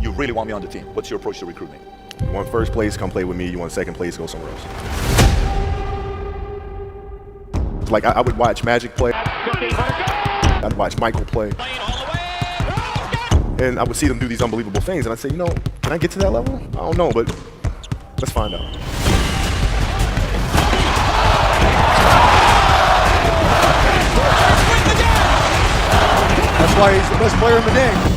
you really want me on the team? What's your approach to recruiting? You want first place, come play with me. You want second place, go somewhere else. Like I would watch Magic play. I'd watch Michael play. And I would see them do these unbelievable things, and I'd say, you know, can I get to that level? I don't know, but let's find out. That's why he's the best player in the game.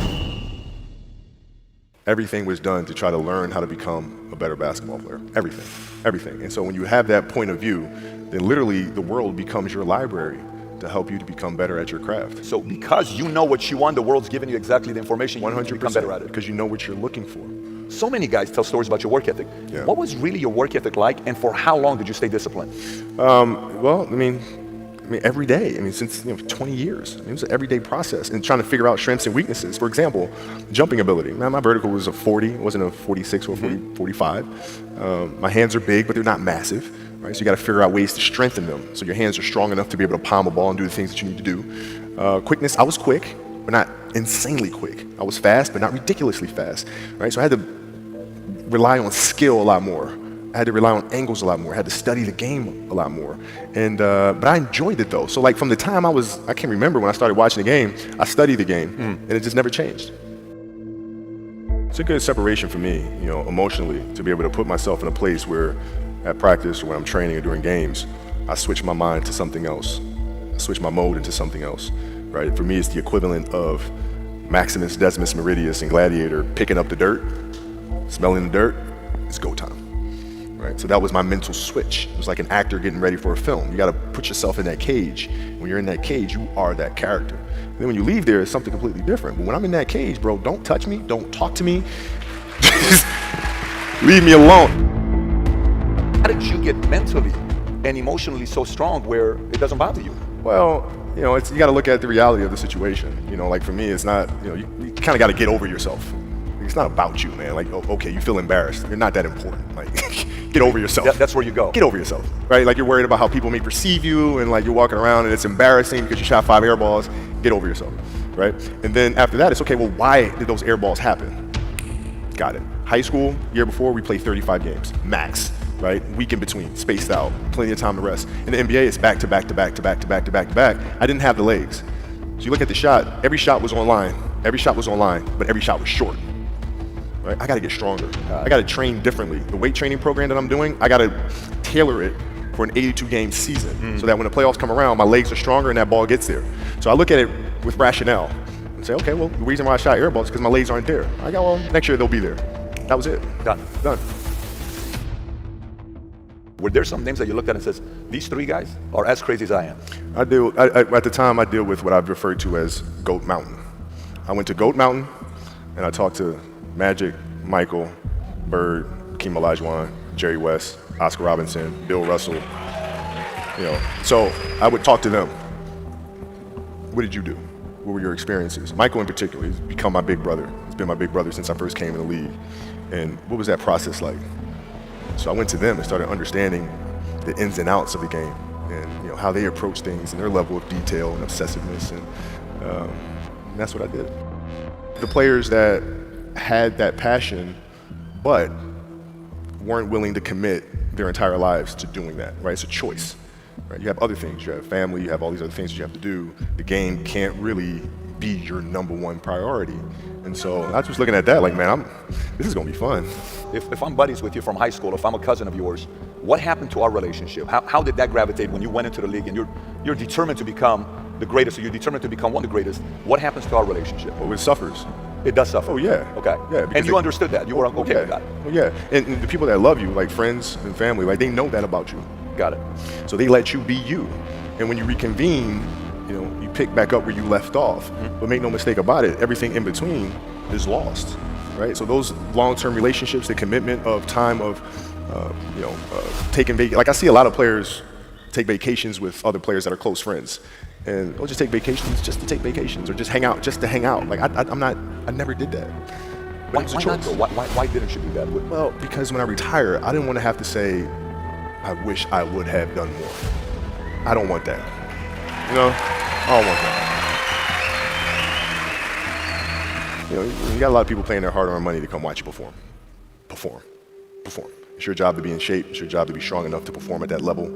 Everything was done to try to learn how to become a better basketball player. Everything, everything. And so when you have that point of view, then literally the world becomes your library to help you to become better at your craft. So because you know what you want, the world's giving you exactly the information, you 100%, can become better at it. Because you know what you're looking for. So many guys tell stories about your work ethic. Yeah. What was really your work ethic like, and for how long did you stay disciplined? Well, I mean, every day. I mean, since 20 years. It was an everyday process, and trying to figure out strengths and weaknesses. For example, jumping ability. Man, my vertical was a 40. It wasn't a 46 or 45. My hands are big, but they're not massive. Right? So you got to figure out ways to strengthen them, so your hands are strong enough to be able to palm a ball and do the things that you need to do. Quickness. I was quick, but not insanely quick. I was fast, but not ridiculously fast. Right? So I had to rely on skill a lot more. I had to rely on angles a lot more. I had to study the game a lot more. And but I enjoyed it though. So like from the time I can't remember when I started watching the game, I studied the game and it just never changed. It's a good separation for me, emotionally, to be able to put myself in a place where at practice or when I'm training or during games, I switch my mind to something else. I switch my mode into something else, right? For me, it's the equivalent of Maximus Decimus Meridius in Gladiator picking up the dirt, smelling the dirt, it's go time. Right? So that was my mental switch. It was like an actor getting ready for a film. You got to put yourself in that cage. When you're in that cage, you are that character. And then when you leave there, it's something completely different. But when I'm in that cage, bro, don't touch me, don't talk to me. Just leave me alone. How did you get mentally and emotionally so strong where it doesn't bother you? Well, you got to look at the reality of the situation. Like for me, it's not, you kind of got to get over yourself. It's not about you, man. Like, okay, you feel embarrassed. You're not that important. Like, get over yourself. That's where you go. Get over yourself, right? Like you're worried about how people may perceive you, and like you're walking around and it's embarrassing because you shot 5 air balls. Get over yourself, right? And then after that, it's okay, well, why did those air balls happen? Got it. High school, year before, we played 35 games, max, right? Week in between, spaced out, plenty of time to rest. In the NBA, it's back to back to back to back to back to back to back. I didn't have the legs. So you look at the shot, every shot was online. Every shot was online, but every shot was short. Right? I got to get stronger. I got to train differently. The weight training program that I'm doing, I got to tailor it for an 82-game season so that when the playoffs come around, my legs are stronger and that ball gets there. So I look at it with rationale and say, okay, well, the reason why I shot air balls is because my legs aren't there. I go, well, next year they'll be there. That was it. Done. Were there some names that you looked at and says, these 3 guys are as crazy as I am? At the time, I deal with what I've referred to as Goat Mountain. I went to Goat Mountain and I talked to Magic, Michael, Bird, Hakeem Olajuwon, Jerry West, Oscar Robinson, Bill Russell. So I would talk to them. What did you do? What were your experiences? Michael in particular, he's become my big brother. He's been my big brother since I first came in the league. And what was that process like? So I went to them and started understanding the ins and outs of the game and how they approach things and their level of detail and obsessiveness. And that's what I did. The players that had that passion, but weren't willing to commit their entire lives to doing that, right? It's a choice, right? You have other things, you have family, you have all these other things that you have to do. The game can't really be your #1 priority. And so I was just looking at that like, man, this is gonna be fun. If I'm buddies with you from high school, if I'm a cousin of yours, what happened to our relationship? How did that gravitate when you went into the league and you're determined to become the greatest, or you're determined to become one of the greatest? What happens to our relationship? Well, it suffers. It does suffer. Oh yeah. Okay. Yeah. And you understood that. You were okay with that. Well, yeah. And the people that love you, like friends and family, like they know that about you. Got it. So they let you be you. And when you reconvene, you pick back up where you left off. But make no mistake about it, everything in between is lost, right? So those long-term relationships, the commitment of time of, taking vacation. Like I see a lot of players take vacations with other players that are close friends. And they'll just take vacations just to take vacations, or just hang out just to hang out. Like I never did that. Why not though? Why didn't you do that? Well, because when I retire, I didn't want to have to say, I wish I would have done more. I don't want that. I don't want that. you got a lot of people paying their hard-earned money to come watch you perform. Perform. It's your job to be in shape. It's your job to be strong enough to perform at that level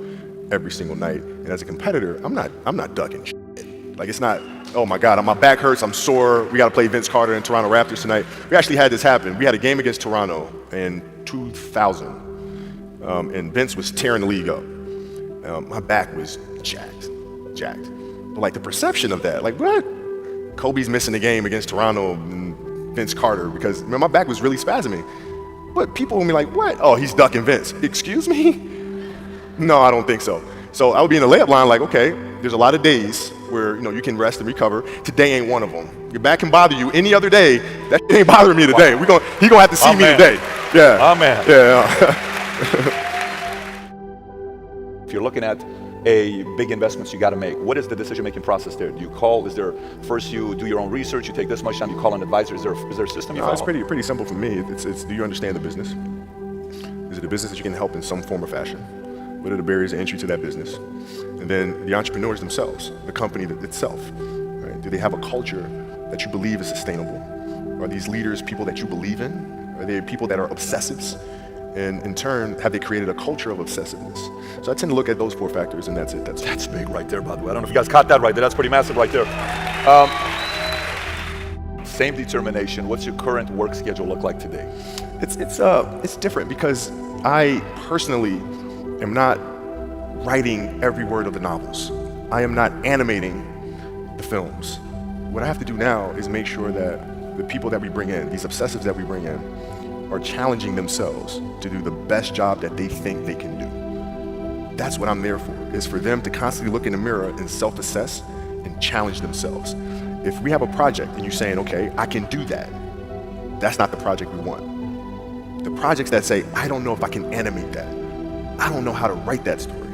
every single night. And as a competitor, I'm not ducking shit. Like, it's not, oh my God, my back hurts, I'm sore, we got to play Vince Carter and Toronto Raptors tonight. We actually had this happen. We had a game against Toronto in 2000, and Vince was tearing the league up. My back was jacked. But like the perception of that, like what? Kobe's missing the game against Toronto and Vince Carter because my back was really spasming. But people will be like, what? Oh, he's ducking Vince. Excuse me? No, I don't think so. So I would be in the layup line like, okay, there's a lot of days where you can rest and recover. Today ain't one of them. Your back can bother you any other day. That shit ain't bothering me today. He gonna have to see me today. Yeah. Amen. Yeah. If you're looking at a big investments you got to make, what is the decision-making process there? Do you call? Is there first you do your own research? You take this much time. You call an advisor. Is there a system you follow? It's pretty simple for me. It's do you understand the business? Is it a business that you can help in some form or fashion? What are the barriers to entry to that business? And then the entrepreneurs themselves, the company itself. Right? Do they have a culture that you believe is sustainable? Are these leaders people that you believe in? Are they people that are obsessives? And in turn, have they created a culture of obsessiveness? So I tend to look at those 4 factors, and that's it. That's big right there, by the way. I don't know if you guys caught that right there. That's pretty massive right there. Same determination. What's your current work schedule look like today? It's different because I personally am not writing every word of the novels. I am not animating the films. What I have to do now is make sure that the people that we bring in, these obsessives that we bring in, are challenging themselves to do the best job that they think they can do. That's what I'm there for, is for them to constantly look in the mirror and self-assess and challenge themselves. If we have a project and you're saying, okay, I can do that, that's not the project we want. The projects that say, I don't know if I can animate that. I don't know how to write that story.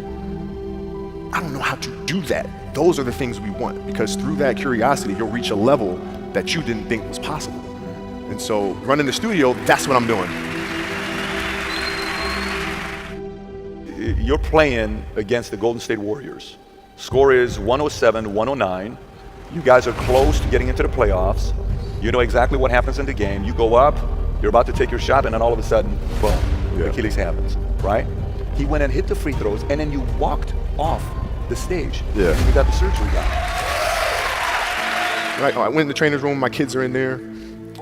I don't know how to do that. Those are the things we want, because through that curiosity, you'll reach a level that you didn't think was possible. And so running the studio, that's what I'm doing. You're playing against the Golden State Warriors. Score is 107-109. You guys are close to getting into the playoffs. You know exactly what happens in the game. You go up, you're about to take your shot, and then all of a sudden, boom, Achilles happens, right? He went and hit the free throws, and then you walked off the stage. Yeah. And you got the surgery done. Right, I went in the trainer's room, my kids are in there,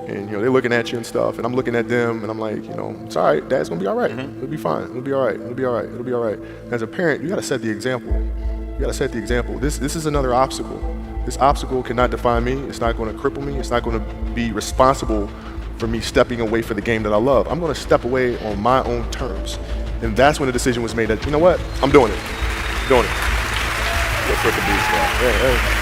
and they're looking at you and stuff, and I'm looking at them, and I'm like, it's all right, Dad's gonna be all right. It'll be fine. It'll be all right. It'll be all right. It'll be all right. As a parent, you gotta set the example. You gotta set the example. This is another obstacle. This obstacle cannot define me. It's not gonna cripple me. It's not gonna be responsible for me stepping away for the game that I love. I'm gonna step away on my own terms. And that's when the decision was made that, you know what, I'm doing it. Doing it. Let's look at these guys. Yeah.